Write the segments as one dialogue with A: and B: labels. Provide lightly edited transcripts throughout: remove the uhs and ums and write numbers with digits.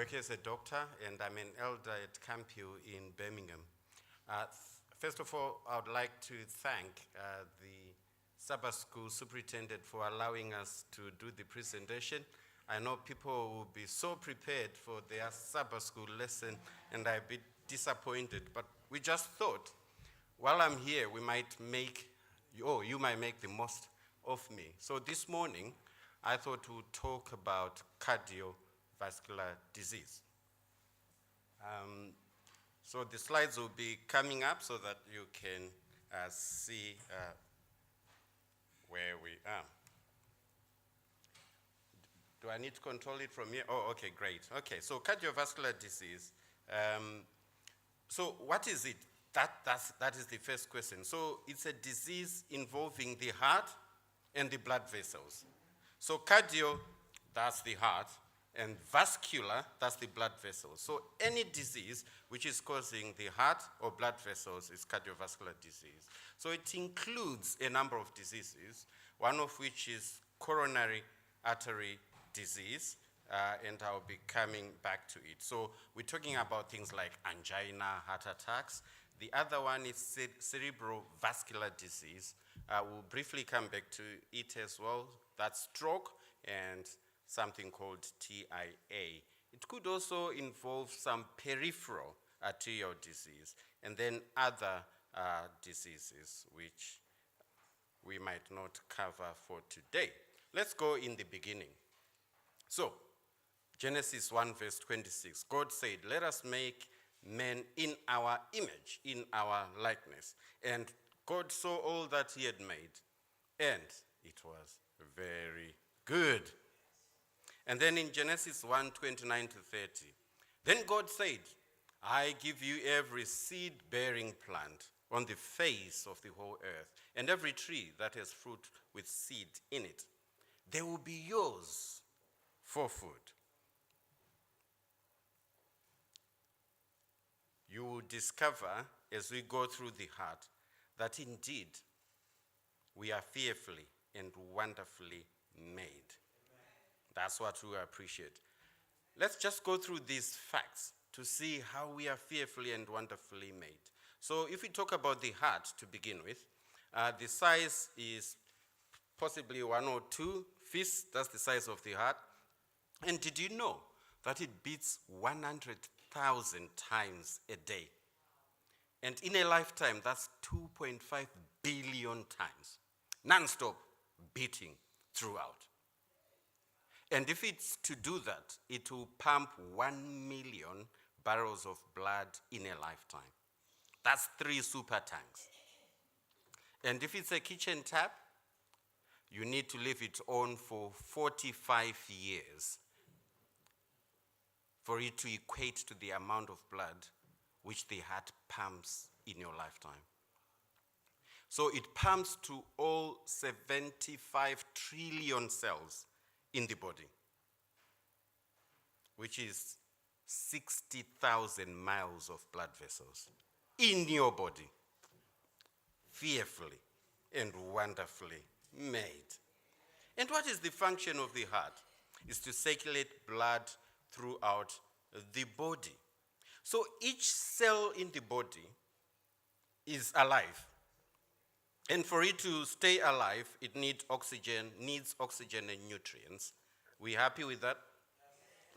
A: work as a doctor, and I'm an elder at Camphill in Birmingham. First of all, I would like to thank the Sabbath School Superintendent for allowing us to do the presentation. I know people will be so prepared for their Sabbath School lesson, and I'll be disappointed, but we just thought, while I'm here, you might make the most of me. So this morning, I thought we'd talk about cardiovascular disease. So the slides will be coming up so that you can see where we are. Do I need to control it from here? Oh, okay, great. Okay, so cardiovascular disease. So what is it? That is the first question. So it's a disease involving the heart and the blood vessels. So cardio, that's the heart, and vascular, that's the blood vessels. So any disease which is causing the heart or blood vessels is cardiovascular disease. So it includes a number of diseases, one of which is coronary artery disease, and I'll be coming back to it. So we're talking about things like angina, heart attacks. The other one is cerebrovascular disease. We'll briefly come back to it as well. That's stroke and something called TIA. It could also involve some peripheral arterial disease, and then other diseases which we might not cover for today. Let's go in the beginning. So, Genesis 1 verse 26, God said, "Let us make men in our image, in our likeness." And God saw all that he had made, and it was very good. And then in Genesis 1, 29 to 30, then God said, "I give you every seed-bearing plant on the face of the whole earth, and every tree that has fruit with seed in it. They will be yours for food. You will discover as we go through the heart that indeed we are fearfully and wonderfully made." That's what we appreciate. Let's just go through these facts to see how we are fearfully and wonderfully made. So if we talk about the heart to begin with, the size is possibly 1 or 2 fists. That's the size of the heart. And did you know that it beats 100,000 times a day? And in a lifetime, that's 2.5 billion times, non-stop beating throughout. And if it's to do that, it will pump 1 million barrels of blood in a lifetime. That's 3 super tanks. And if it's a kitchen tap, you need to leave it on for 45 years for it to equate to the amount of blood which the heart pumps in your lifetime. So it pumps to all 75 trillion cells in the body, which is 60,000 miles of blood vessels in your body, fearfully and wonderfully made. And what is the function of the heart? Is to circulate blood throughout the body. So each cell in the body is alive. And for it to stay alive, it needs oxygen and nutrients. We happy with that?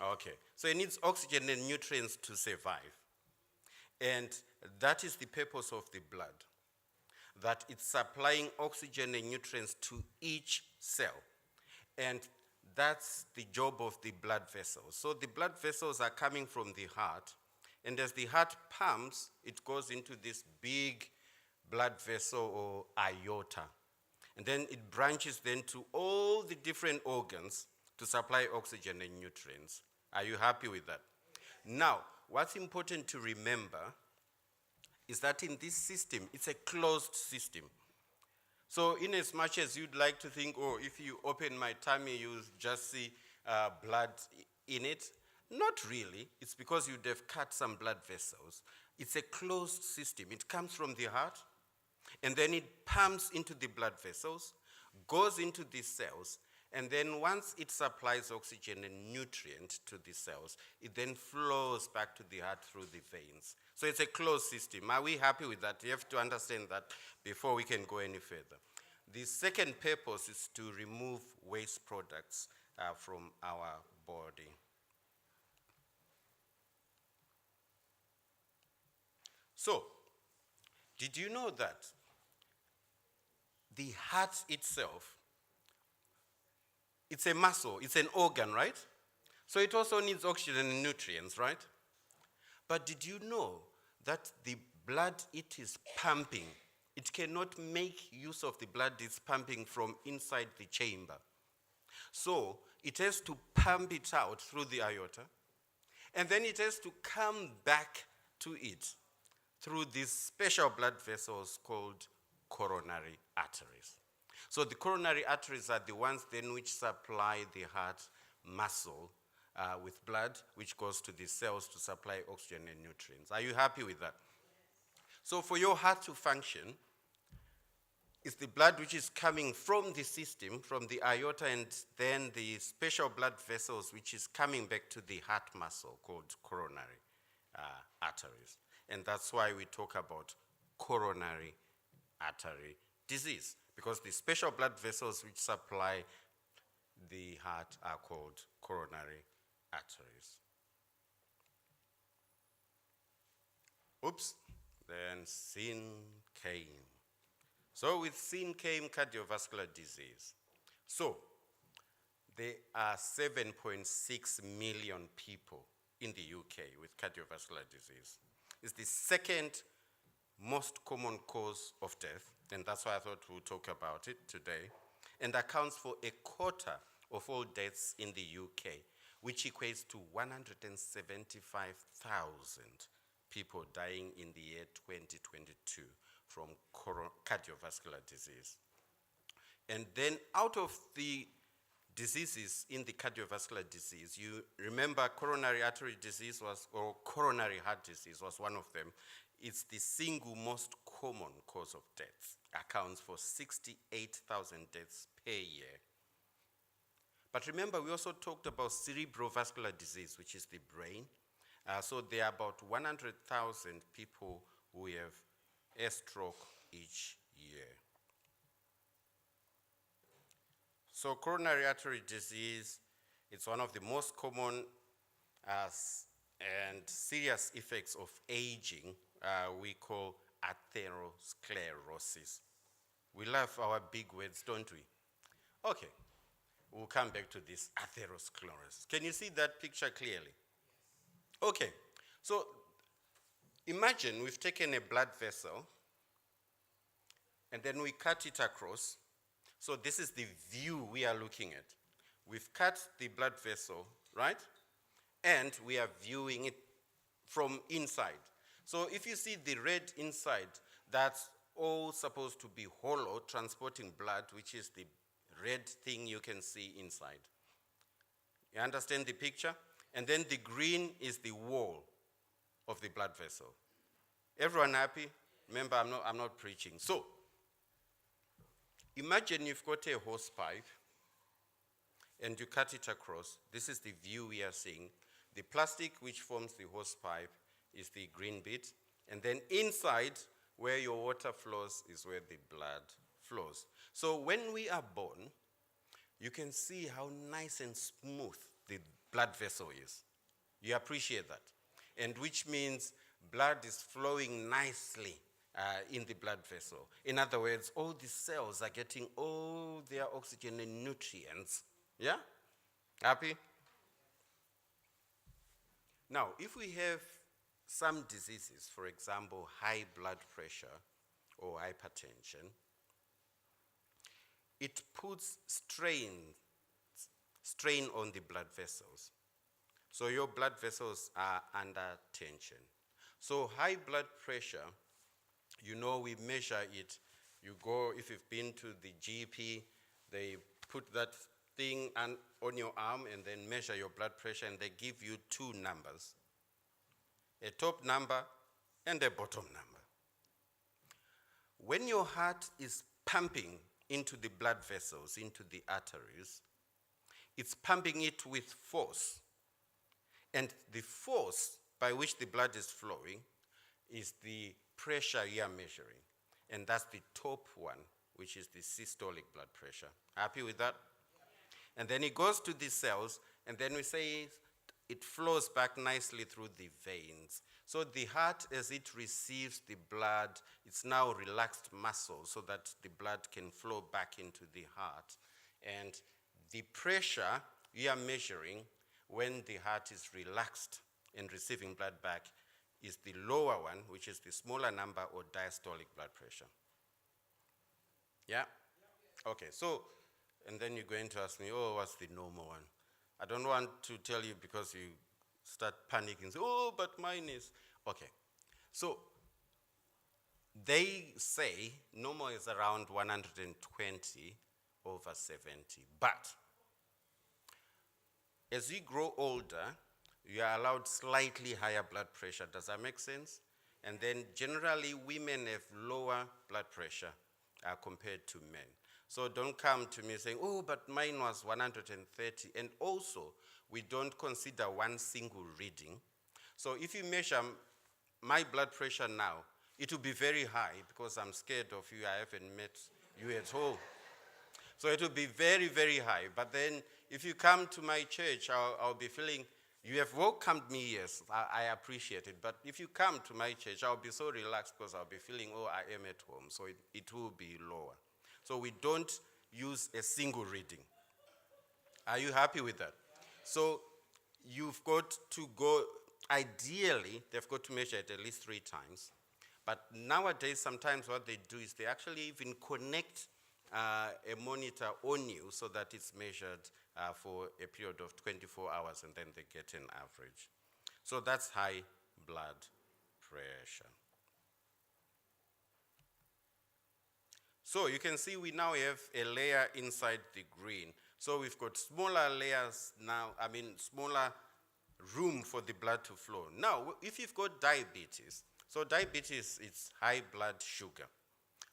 A: Okay. So it needs oxygen and nutrients to survive. And that is the purpose of the blood, that it's supplying oxygen and nutrients to each cell. And that's the job of the blood vessels. So the blood vessels are coming from the heart, and as the heart pumps, it goes into this big blood vessel or aorta. And then it branches then to all the different organs to supply oxygen and nutrients. Are you happy with that? Now, what's important to remember is that in this system, it's a closed system. So in as much as you'd like to think, oh, if you open my tummy, you'll just see blood in it, not really. It's because you'd have cut some blood vessels. It's a closed system. It comes from the heart, and then it pumps into the blood vessels, goes into these cells, And then once it supplies oxygen and nutrient to the cells, it then flows back to the heart through the veins. So it's a closed system. Are we happy with that? You have to understand that before we can go any further. The second purpose is to remove waste products from our body. So, did you know that the heart itself, it's a muscle, it's an organ, right? So it also needs oxygen and nutrients, right? But did you know that the blood it is pumping, it cannot make use of the blood it's pumping from inside the chamber. So it has to pump it out through the aorta, and then it has to come back to it through these special blood vessels called coronary arteries. So the coronary arteries are the ones then which supply the heart muscle with blood, which goes to the cells to supply oxygen and nutrients. Are you happy with that? So for your heart to function, it's the blood which is coming from the system, from the aorta, and then the special blood vessels which is coming back to the heart muscle called coronary arteries. And that's why we talk about coronary artery disease, because the special blood vessels which supply the heart are called coronary arteries. Oops, then sin came. So with sin came cardiovascular disease. So there are 7.6 million people in the UK with cardiovascular disease. It's the second most common cause of death, and that's why I thought we'll talk about it today, and accounts for a quarter of all deaths in the UK, which equates to 175,000 people dying in the year 2022 from cardiovascular disease. And then out of the diseases in the cardiovascular disease, you remember coronary artery disease or coronary heart disease was one of them. It's the single most common cause of death, accounts for 68,000 deaths per year. But remember, we also talked about cerebrovascular disease, which is the brain. So there are about 100,000 people who have a stroke each year. So coronary artery disease, it's one of the most common and serious effects of aging, we call atherosclerosis. We love our big words, don't we? Okay, we'll come back to this atherosclerosis. Can you see that picture clearly? Okay, so imagine we've taken a blood vessel and then we cut it across. So this is the view we are looking at. We've cut the blood vessel, right? And we are viewing it from inside. So if you see the red inside, that's all supposed to be hollow, transporting blood, which is the red thing you can see inside. You understand the picture? And then the green is the wall of the blood vessel. Everyone happy? Remember, I'm not preaching. So, imagine you've got a hose pipe and you cut it across. This is the view we are seeing. The plastic which forms the hose pipe is the green bit. And then inside, where your water flows, is where the blood flows. So when we are born, you can see how nice and smooth the blood vessel is. You appreciate that. And which means blood is flowing nicely in the blood vessel. In other words, all the cells are getting all their oxygen and nutrients. Yeah? Happy? Now, if we have some diseases, for example, high blood pressure or hypertension, it puts strain on the blood vessels. So your blood vessels are under tension. So high blood pressure, you know, we measure it. You go, if you've been to the GP, they put that thing on your arm and then measure your blood pressure, and they give you two numbers, a top number and a bottom number. When your heart is pumping into the blood vessels, into the arteries, it's pumping it with force. And the force by which the blood is flowing is the pressure you are measuring. And that's the top one, which is the systolic blood pressure. Happy with that? And then it goes to the cells, and then we say it flows back nicely through the veins. So the heart, as it receives the blood, it's now relaxed muscle so that the blood can flow back into the heart. And the pressure you are measuring when the heart is relaxed and receiving blood back is the lower one, which is the smaller number, or diastolic blood pressure. Yeah? Okay, so, and then you're going to ask me, oh, what's the normal one? I don't want to tell you because you start panicking, say, oh, but mine is. Okay, so they say normal is around 120 over 70, but as you grow older, you are allowed slightly higher blood pressure. Does that make sense? And then generally women have lower blood pressure compared to men. So don't come to me saying, oh, but mine was 130. And also, we don't consider one single reading. So if you measure my blood pressure now, it will be very high because I'm scared of you. I haven't met you at home. So it will be very, very high. But then if you come to my church, I'll be feeling, you have welcomed me, yes, I appreciate it. But if you come to my church, I'll be so relaxed because I'll be feeling, oh, I am at home. So it will be lower. So we don't use a single reading. Are you happy with that? So you've got to go, ideally, they've got to measure it at least 3 times. But nowadays, sometimes what they do is they actually even connect a monitor on you so that it's measured for a period of 24 hours, and then they get an average. So that's high blood pressure. So you can see we now have a layer inside the green. So we've got smaller layers now, smaller room for the blood to flow. Now, if you've got diabetes, so diabetes, it's high blood sugar.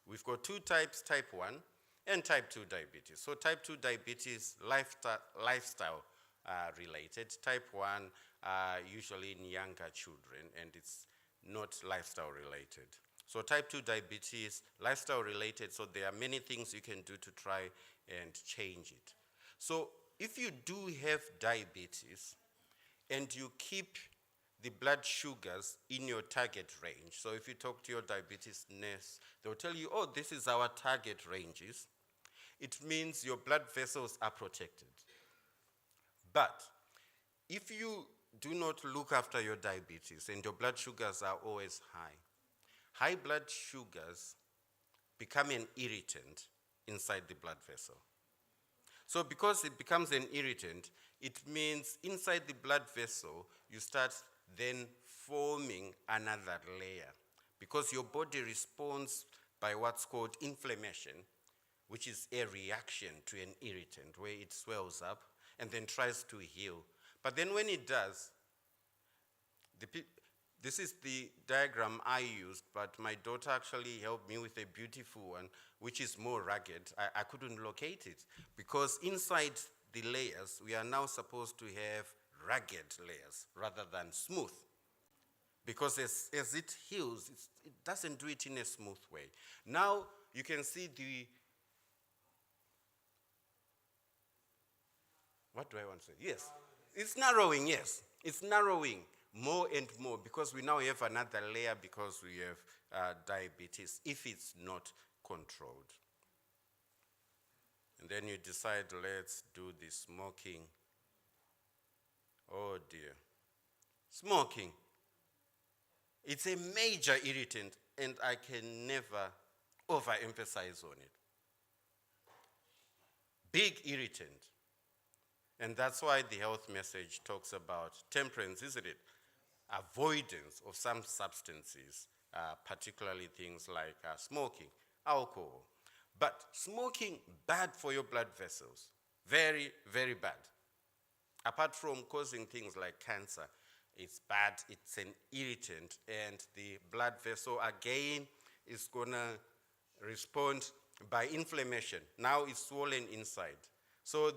A: We've got 2 types, type 1 and type 2 diabetes. So type 2 diabetes, lifestyle related. Type 1, usually in younger children, and it's not lifestyle related. So type 2 diabetes, lifestyle related, so there are many things you can do to try and change it. So if you do have diabetes and you keep the blood sugars in your target range, so if you talk to your diabetes nurse, they'll tell you, oh, this is our target ranges. It means your blood vessels are protected. But if you do not look after your diabetes and your blood sugars are always high blood sugars become an irritant inside the blood vessel. So because it becomes an irritant, it means inside the blood vessel, you start then forming another layer because your body responds by what's called inflammation, which is a reaction to an irritant where it swells up and then tries to heal. But then when it does, this is the diagram I used, but my daughter actually helped me with a beautiful one, which is more rugged. I couldn't locate it because inside the layers, we are now supposed to have rugged layers rather than smooth. Because as it heals, it doesn't do it in a smooth way. Now you can see what do I want to say? Yes, it's narrowing, yes. It's narrowing more and more because we now have another layer because we have diabetes if it's not controlled. And then you decide, let's do the smoking. Oh dear. Smoking. It's a major irritant and I can never overemphasize on it. Big irritant. And that's why the health message talks about temperance, isn't it? Avoidance of some substances, particularly things like smoking, alcohol. But smoking, bad for your blood vessels. Very, very bad. Apart from causing things like cancer, it's bad, it's an irritant, and the blood vessel, again, is going to respond by inflammation. Now it's swollen inside. So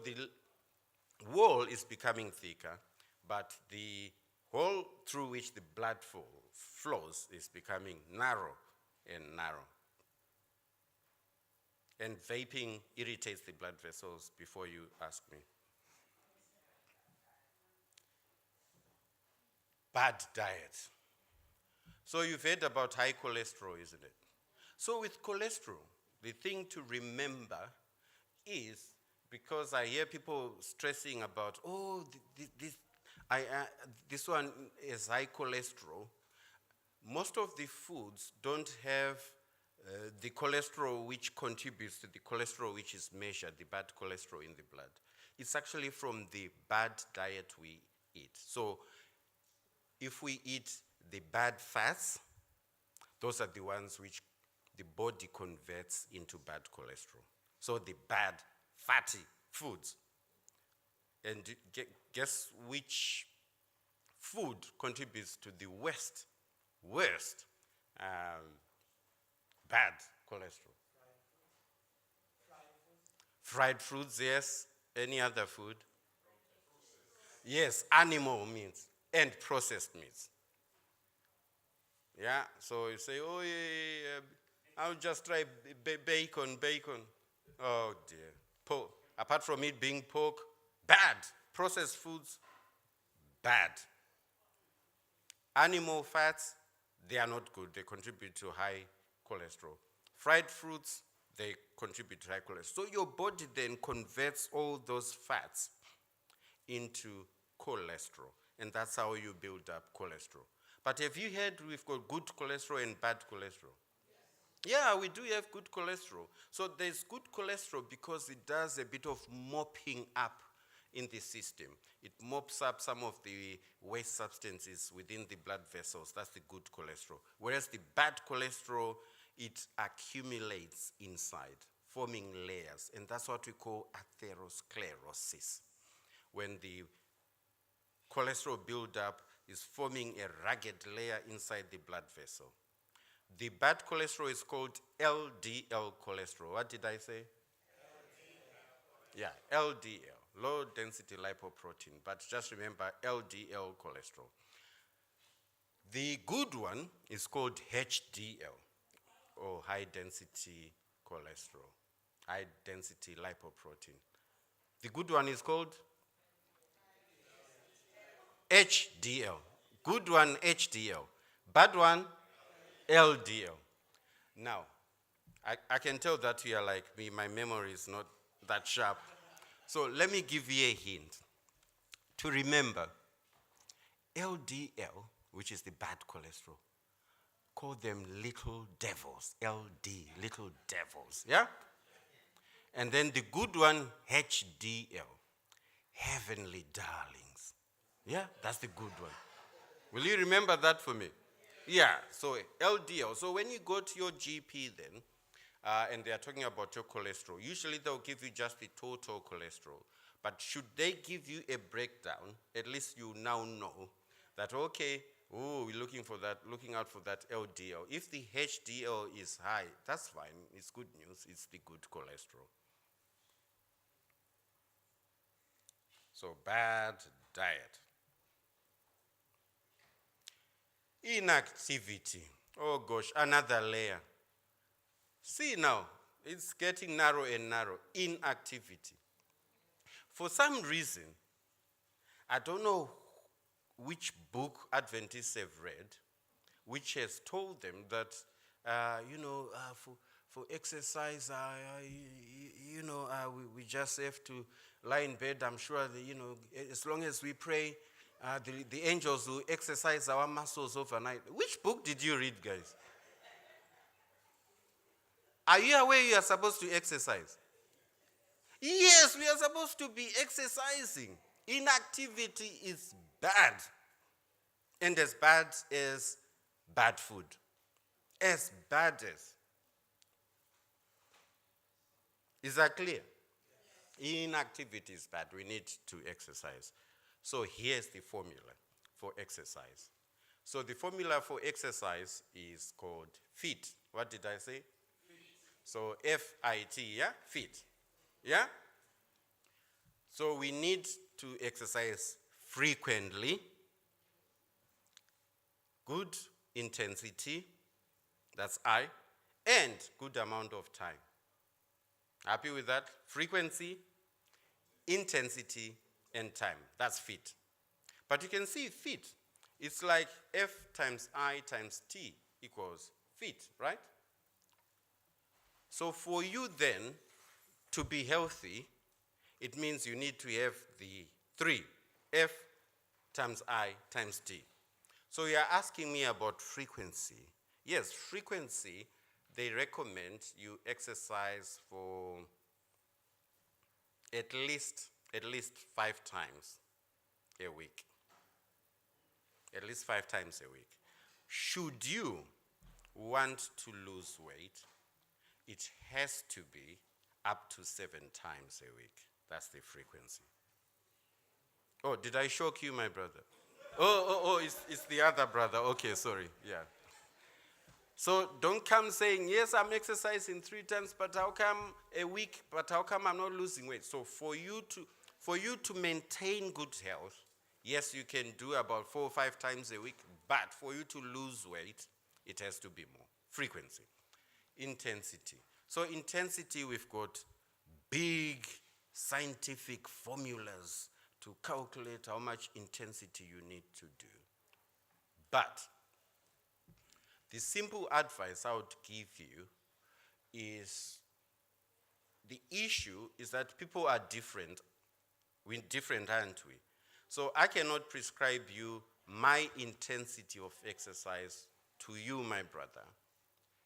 A: wall is becoming thicker, but the hole through which the blood flows is becoming narrow and narrow. And vaping irritates the blood vessels, before you ask me. Bad diet. So you've heard about high cholesterol, isn't it? So with cholesterol, the thing to remember is, because I hear people stressing about, this one is high cholesterol. Most of the foods don't have the cholesterol which contributes to the cholesterol which is measured, the bad cholesterol in the blood. It's actually from the bad diet we eat. So if we eat the bad fats, those are the ones which the body converts into bad cholesterol. So the bad fatty foods. And guess which food contributes to the worst bad cholesterol? Fried foods, yes. Any other food? Yes, animal meats and processed meats. Yeah, so you say, I'll just try bacon. Oh dear. Pork. Apart from it being pork, bad. Processed foods, bad. Animal fats, they are not good. They contribute to high cholesterol. Fried fruits, they contribute to high cholesterol. So your body then converts all those fats into cholesterol. And that's how you build up cholesterol. But have you heard we've got good cholesterol and bad cholesterol? Yeah, we do have good cholesterol. So there's good cholesterol because it does a bit of mopping up in the system. It mops up some of the waste substances within the blood vessels. That's the good cholesterol. Whereas the bad cholesterol, it accumulates inside, forming layers. And that's what we call atherosclerosis. When the cholesterol buildup is forming a ragged layer inside the blood vessel. The bad cholesterol is called LDL cholesterol. What did I say? LDL. Yeah, LDL, low density lipoprotein. But just remember LDL cholesterol. The good one is called HDL, or high density cholesterol, high density lipoprotein. The good one is called HDL. Good one, HDL. Bad one, LDL. Now, I can tell that you are like me. My memory is not that sharp. So let me give you a hint. To remember, LDL, which is the bad cholesterol, call them little devils. LD, little devils. Yeah? And then the good one, HDL, heavenly darlings. Yeah, that's the good one. Will you remember that for me? Yeah, so LDL. So when you go to your GP then, and they are talking about your cholesterol, usually they'll give you just the total cholesterol. But should they give you a breakdown, at least you now know that, okay, we're looking out for that LDL. If the HDL is high, that's fine. It's good news. It's the good cholesterol. So bad diet. Inactivity. Oh gosh, another layer. See now, it's getting narrow and narrow. Inactivity. For some reason, I don't know which book Adventists have read, which has told them that, for exercise, we just have to lie in bed. I'm sure that, as long as we pray, the angels will exercise our muscles overnight. Which book did you read, guys? Are you aware you are supposed to exercise? Yes, we are supposed to be exercising. Inactivity is bad. And as bad as bad food. As bad as. Is that clear? Inactivity is bad. We need to exercise. So here's the formula for exercise. So the formula for exercise is called FIT. What did I say? So FIT, yeah? FIT. Yeah? So we need to exercise frequently, good intensity, that's I, and good amount of time. Happy with that? Frequency, intensity, and time. That's fit. But you can see fit. It's like F times I times T equals fit, right? So for you then to be healthy, it means you need to have the 3, F times I times T. So you're asking me about frequency. Yes, frequency, they recommend you exercise for at least 5 times a week. At least 5 times a week. Should you want to lose weight, it has to be up to 7 times a week. That's the frequency. Oh, did I shock you, my brother? It's the other brother. Okay, sorry. Yeah. So don't come saying, yes, I'm exercising 3 times, but how come a week, but how come I'm not losing weight? So for you to maintain good health, yes, you can do about 4 or 5 times a week, but for you to lose weight, it has to be more. Frequency. Intensity. So intensity, we've got big scientific formulas to calculate how much intensity you need to do. But the simple advice I would give you is, the issue is that people are different. We're different, aren't we? So I cannot prescribe you my intensity of exercise to you, my brother.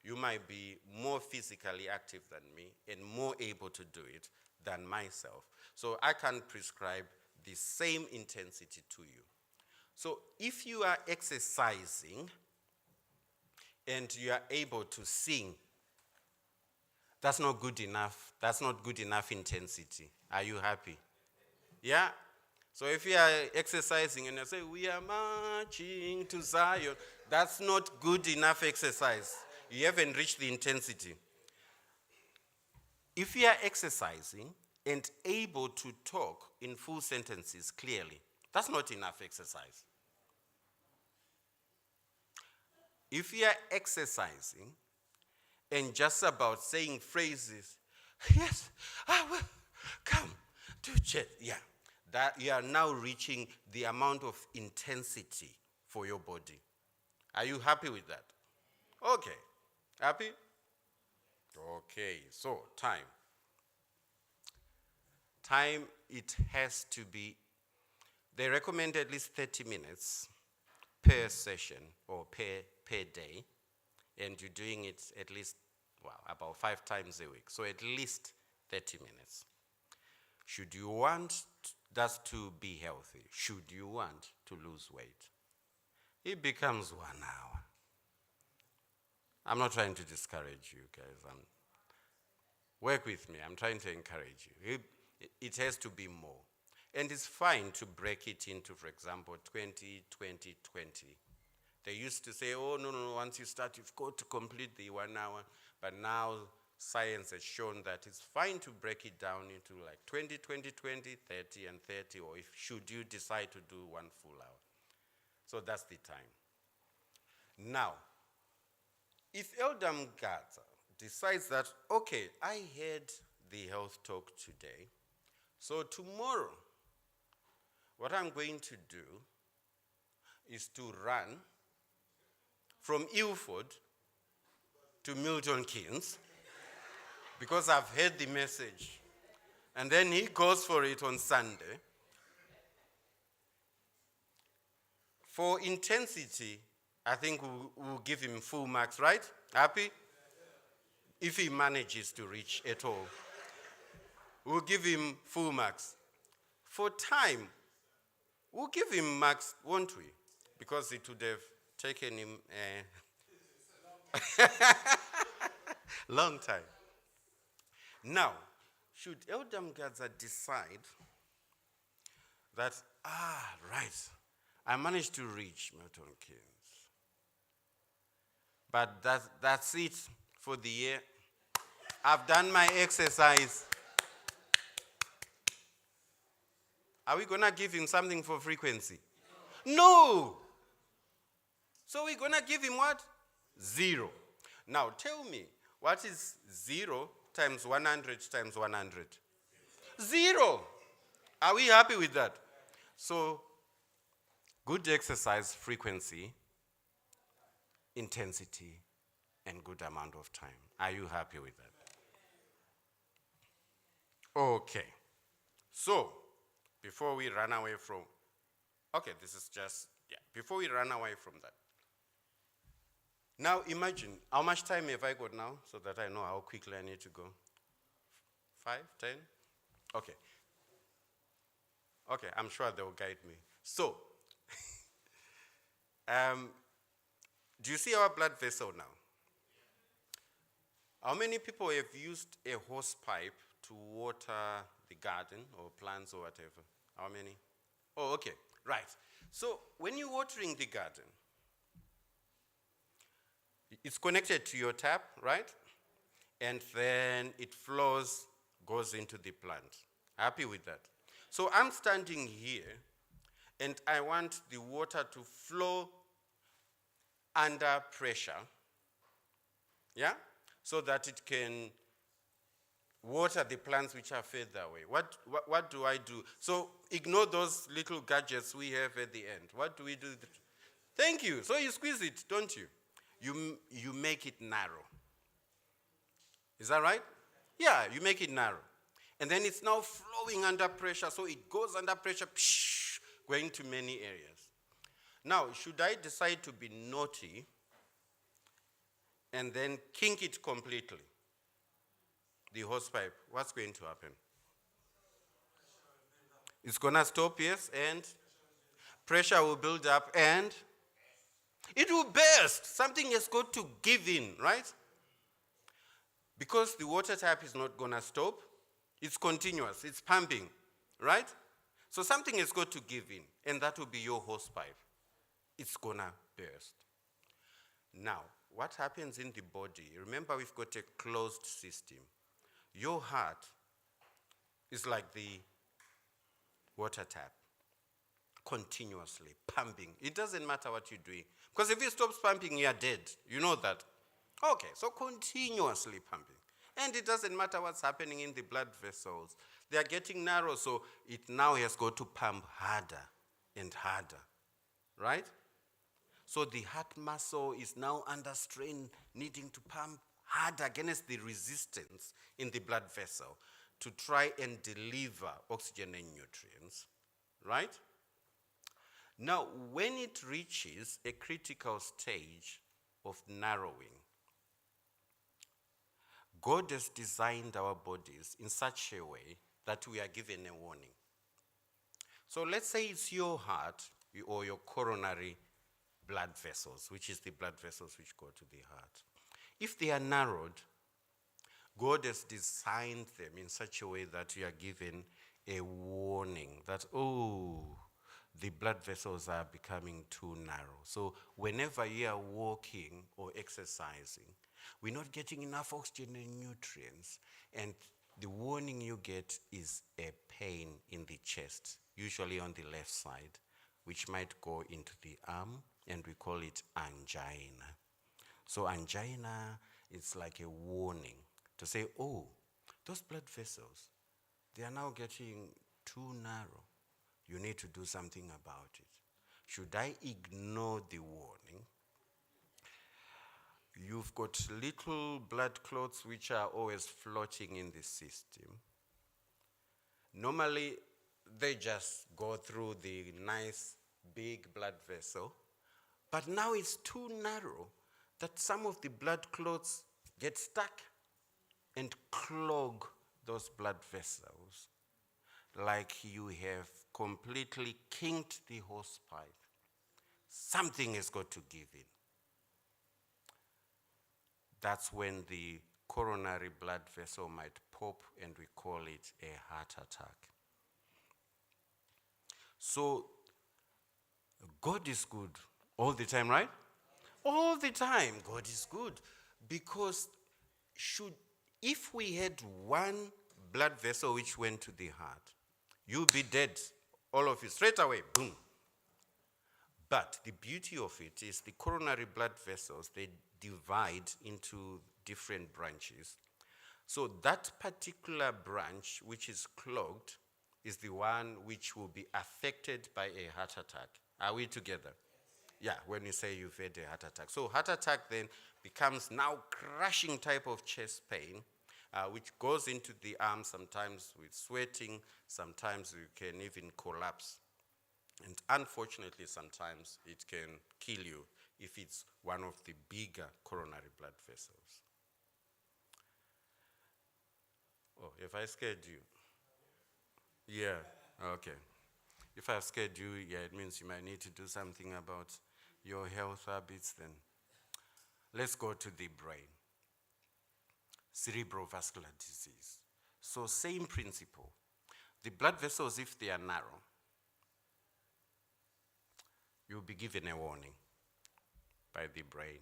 A: You might be more physically active than me and more able to do it than myself. So I can prescribe the same intensity to you. So if you are exercising and you are able to sing, that's not good enough. That's not good enough intensity. Are you happy? Yeah? So if you are exercising and you say, we are marching to Zion, that's not good enough exercise. You haven't reached the intensity. If you are exercising and able to talk in full sentences clearly, that's not enough exercise. If you are exercising and just about saying phrases, yes, I will come to church, yeah, that you are now reaching the amount of intensity for your body. Are you happy with that? Okay. Happy? Okay, so time. Time, it has to be, they recommend at least 30 minutes per session or per day, and you're doing it at least, about 5 times a week. So at least 30 minutes. Should you want that to be healthy, should you want to lose weight, it becomes 1 hour. I'm not trying to discourage you guys. Work with me. I'm trying to encourage you. It has to be more. And it's fine to break it into, for example, 20, 20, 20. They used to say, oh, no, once you start, you've got to complete the 1 hour. But now science has shown that it's fine to break it down into like 20, 20, 20, 30, and 30, or if should you decide to do 1 full hour. So that's the time. Now, if Elder Mgatsa decides that, okay, I heard the health talk today, so tomorrow, what I'm going to do is to run from Ilford to Milton Keynes, because I've heard the message. And then he goes for it on Sunday. For intensity, I think we'll give him full marks, right? Happy? If he manages to reach at all. We'll give him full marks. For time, we'll give him marks, won't we? Because it would have taken him a long time. Now, should Elder Mgatsa decide that, right, I managed to reach Milton Keynes, but that's it for the year. I've done my exercise. Are we going to give him something for frequency? No. So we're going to give him what? 0. Now tell me, what is 0 times 100 times 100? 0. Are we happy with that? So, good exercise frequency, intensity, and good amount of time. Are you happy with that? Okay. So, before we run away from, before we run away from that. Now imagine, how much time have I got now so that I know how quickly I need to go? 5, 10? Okay. Okay, I'm sure they'll guide me. So, do you see our blood vessel now? How many people have used a hose pipe to water the garden or plants or whatever? How many? Oh, okay, right. So, when you're watering the garden, it's connected to your tap, right? And then it flows, goes into the plant. Happy with that? So I'm standing here, and I want the water to flow under pressure, yeah? So that it can water the plants which are further away. What do I do? So ignore those little gadgets we have at the end. What do we do? Thank you. So you squeeze it, don't you? You make it narrow. Is that right? Yeah, you make it narrow. And then it's now flowing under pressure, so it goes under pressure, going to many areas. Now, should I decide to be naughty and then kink it completely, the hose pipe, what's going to happen? It's going to stop, yes, and pressure will build up, and it will burst. Something has got to give in, right? Because the water tap is not going to stop. It's continuous. It's pumping, right? So something has got to give in, and that will be your hose pipe. It's going to burst. Now, what happens in the body? Remember, we've got a closed system. Your heart is like the water tap, continuously pumping. It doesn't matter what you're doing. Because if it stops pumping, you're dead. You know that. Okay, so continuously pumping. And it doesn't matter what's happening in the blood vessels. They are getting narrow, so it now has got to pump harder and harder, right? So the heart muscle is now under strain, needing to pump harder against the resistance in the blood vessel to try and deliver oxygen and nutrients, right? Now, when it reaches a critical stage of narrowing, God has designed our bodies in such a way that we are given a warning. So let's say it's your heart or your coronary blood vessels, which is the blood vessels which go to the heart. If they are narrowed, God has designed them in such a way that you are given a warning that, the blood vessels are becoming too narrow. So whenever you are walking or exercising, we're not getting enough oxygen and nutrients, and the warning you get is a pain in the chest, usually on the left side, which might go into the arm, and we call it angina. So angina is like a warning to say, those blood vessels, they are now getting too narrow. You need to do something about it. Should I ignore the warning? You've got little blood clots which are always floating in the system. Normally, they just go through the nice big blood vessel, but now it's too narrow that some of the blood clots get stuck and clog those blood vessels, like you have completely kinked the hose pipe. Something has got to give in. That's when the coronary blood vessel might pop, and we call it a heart attack. So, God is good all the time, right? All the time, God is good. Because if we had one blood vessel which went to the heart, you'll be dead all of you, straight away, boom. But the beauty of it is the coronary blood vessels, they divide into different branches. So that particular branch which is clogged is the one which will be affected by a heart attack. Are we together? Yeah, when you say you've had a heart attack. So heart attack then becomes now crushing type of chest pain, which goes into the arm sometimes with sweating, sometimes you can even collapse. And unfortunately, sometimes it can kill you if it's one of the bigger coronary blood vessels. Oh, if I scared you? Yeah, okay. If I've scared you, yeah, it means you might need to do something about your health habits then. Let's go to the brain. Cerebrovascular disease. So same principle. The blood vessels, if they are narrow, you'll be given a warning by the brain.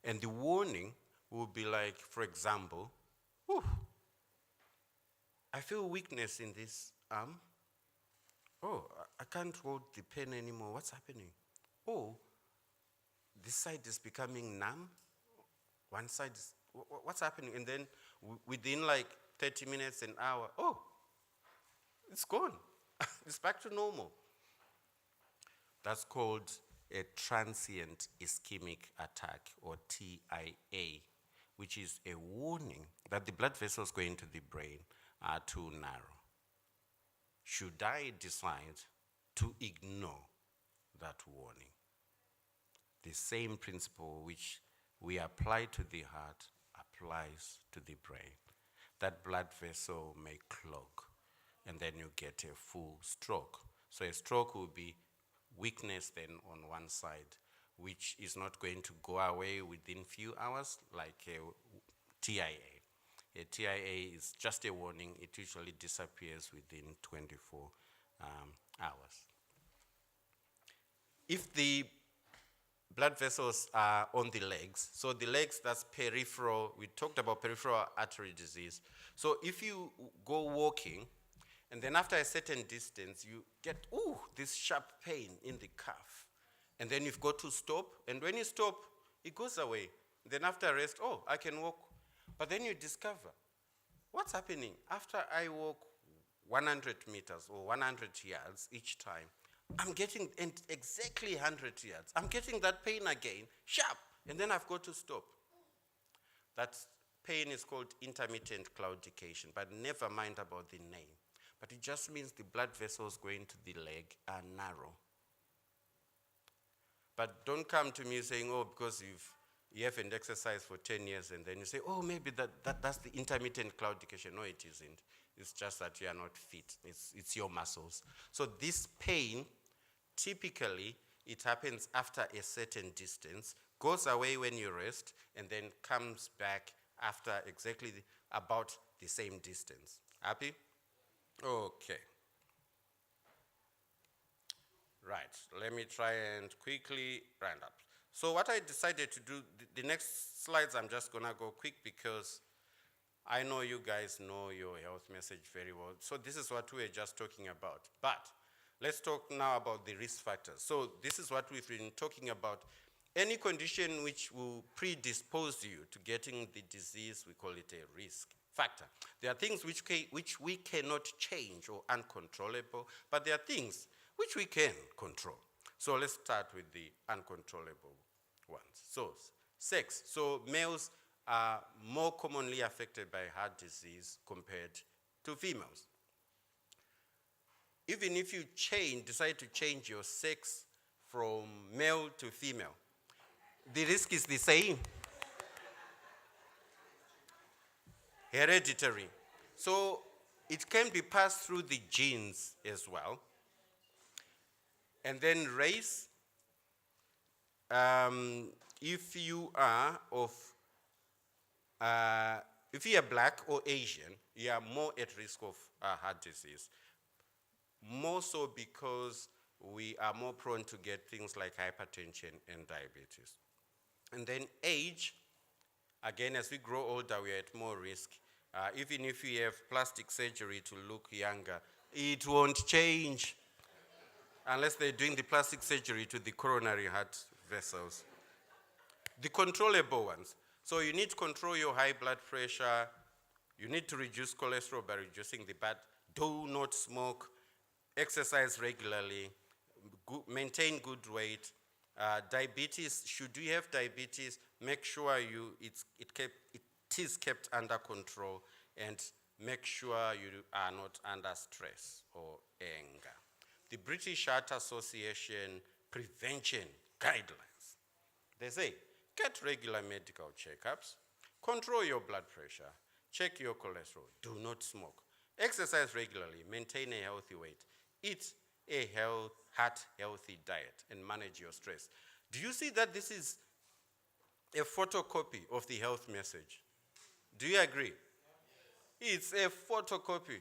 A: And the warning will be like, for example, I feel weakness in this arm. Oh, I can't hold the pen anymore. What's happening? Oh, this side is becoming numb. One side is, what's happening? And then within like 30 minutes, an hour, oh, it's gone. It's back to normal. That's called a transient ischemic attack, or TIA, which is a warning that the blood vessels going to the brain are too narrow. Should I decide to ignore that warning? The same principle which we apply to the heart applies to the brain. That blood vessel may clog, and then you get a full stroke. So a stroke will be weakness then on one side, which is not going to go away within few hours like a TIA. A TIA is just a warning. It usually disappears within 24 hours. If the blood vessels are on the legs, so the legs, that's peripheral. We talked about peripheral artery disease. So if you go walking, and then after a certain distance, you get, this sharp pain in the calf. And then you've got to stop. And when you stop, it goes away. Then after a rest, I can walk. But then you discover, what's happening? After I walk 100 meters or 100 yards each time, I'm getting exactly 100 yards. I'm getting that pain again, sharp. And then I've got to stop. That pain is called intermittent claudication, but never mind about the name. But it just means the blood vessels going to the leg are narrow. But don't come to me saying, because you haven't exercised for 10 years, and then you say, maybe that's the intermittent claudication. No, it isn't. It's just that you are not fit. It's your muscles. So this pain, typically, it happens after a certain distance, goes away when you rest, and then comes back after exactly about the same distance. Happy? Okay. Right, let me try and quickly round up. So what I decided to do, the next slides I'm just gonna go quick because I know you guys know your health message very well. So this is what we were just talking about. But let's talk now about the risk factors. So this is what we've been talking about. Any condition which will predispose you to getting the disease, we call it a risk factor. There are things which we cannot change or uncontrollable, but there are things which we can control. So let's start with the uncontrollable ones. So sex. So males are more commonly affected by heart disease compared to females. Even if you decide to change your sex from male to female, the risk is the same. Hereditary. So it can be passed through the genes as well. And then race. If you are black or Asian, you are more at risk of heart disease. More so because we are more prone to get things like hypertension and diabetes. And then age, again, as we grow older, we are at more risk. Even if we have plastic surgery to look younger, it won't change unless they're doing the plastic surgery to the coronary heart vessels. The controllable ones. So you need to control your high blood pressure. You need to reduce cholesterol by reducing the bad. Do not smoke. Exercise regularly. Maintain good weight. Diabetes, should you have diabetes, make sure it is kept under control, and make sure you are not under stress or anger. The British Heart Association prevention guidelines. They say, get regular medical checkups, control your blood pressure, check your cholesterol, do not smoke, exercise regularly, maintain a healthy weight, eat a heart-healthy diet, and manage your stress. Do you see that this is a photocopy of the health message? Do you agree? It's a photocopy.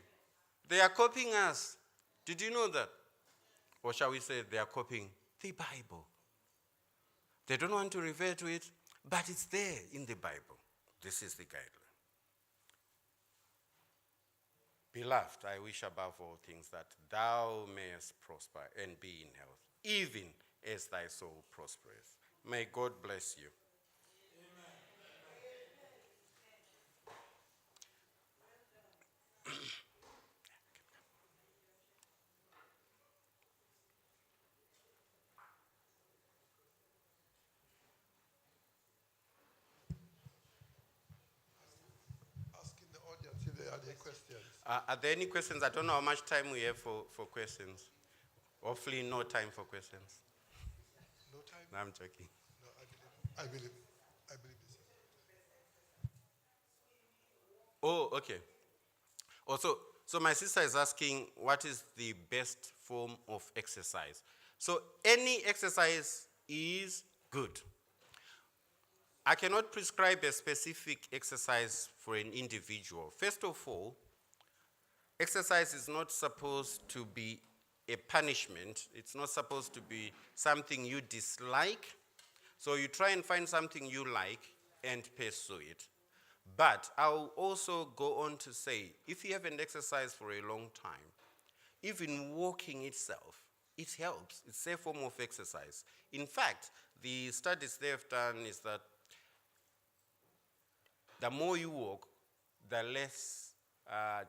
A: They are copying us. Did you know that? Or shall we say they are copying the Bible? They don't want to refer to it, but it's there in the Bible. This is the guideline. Beloved, I wish above all things that thou mayest prosper and be in health, even as thy soul prospereth. May God bless you.
B: Asking the audience if there are any questions.
A: Are there any questions? I don't know how much time we have for questions. Hopefully no time for questions.
B: No time?
A: No, I'm joking.
B: No, I believe this.
A: Oh, okay. Also, so my sister is asking, what is the best form of exercise? So any exercise is good. I cannot prescribe a specific exercise for an individual. First of all, exercise is not supposed to be a punishment. It's not supposed to be something you dislike. So you try and find something you like and pursue it. But I'll also go on to say, if you haven't exercised for a long time, even walking itself, it helps. It's a form of exercise. In fact, the studies they've done is that the more you walk, the less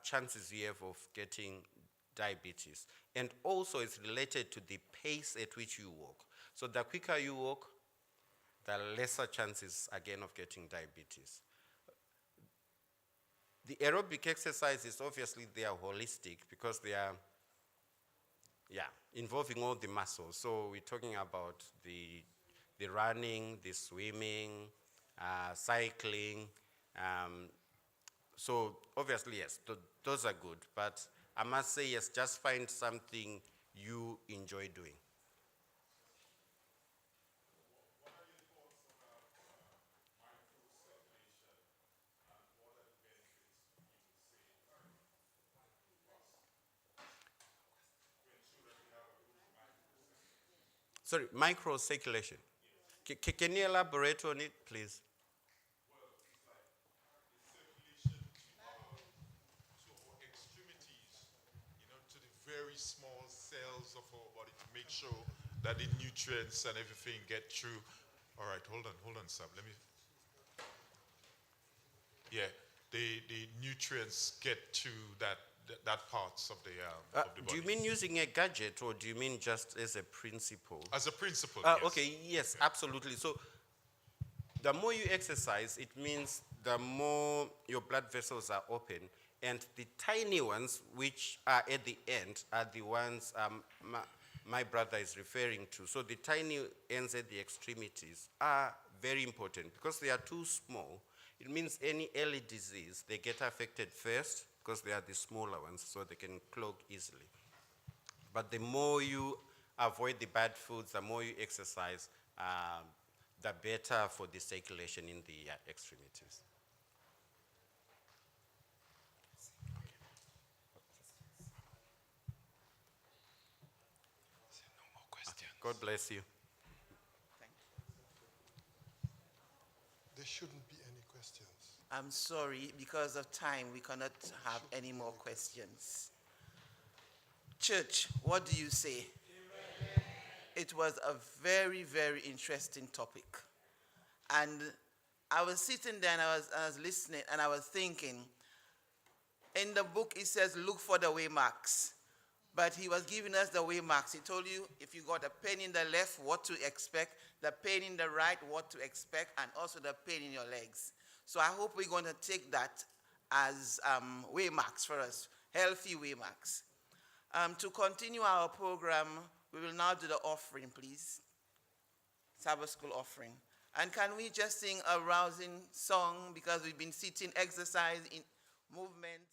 A: chances you have of getting diabetes. And also it's related to the pace at which you walk. So the quicker you walk, the lesser chances again of getting diabetes. The aerobic exercises, obviously, they are holistic because they are, involving all the muscles. So we're talking about the running, the swimming, cycling. So obviously, yes, those are good. But I must say, yes, just find something you enjoy doing. Sorry, microcirculation. Can you elaborate on it, please?
B: Well, it's like the circulation to our extremities, to the very small cells of our body to make sure that the nutrients and everything get through. All right, hold on, Sam. Let me. Yeah, the nutrients get to that parts of the body.
A: Do you mean using a gadget, or do you mean just as a principle?
B: As a principle, yes.
A: Okay, yes, okay. Absolutely. So the more you exercise, it means the more your blood vessels are open, and the tiny ones, which are at the end, are the ones my brother is referring to. So the tiny ends at the extremities are very important because they are too small. It means any early disease, they get affected first because they are the smaller ones, so they can clog easily. But the more you avoid the bad foods, the more you exercise, the better for the circulation in the extremities.
B: No more questions.
A: Okay. God bless you.
B: There shouldn't be any questions.
C: I'm sorry, because of time, we cannot have any more questions. Church, what do you say? Amen. It was a very, very interesting topic. And I was sitting there and I was listening and I was thinking, in the book it says, look for the waymarks. But he was giving us the waymarks. He told you if you got a pain in the left, what to expect, the pain in the right, what to expect, and also the pain in your legs. So I hope we're going to take that as waymarks for us, healthy waymarks. To continue our program, we will now do the offering, please. Sabbath school offering. And can we just sing a rousing song because we've been sitting, exercise, in movement.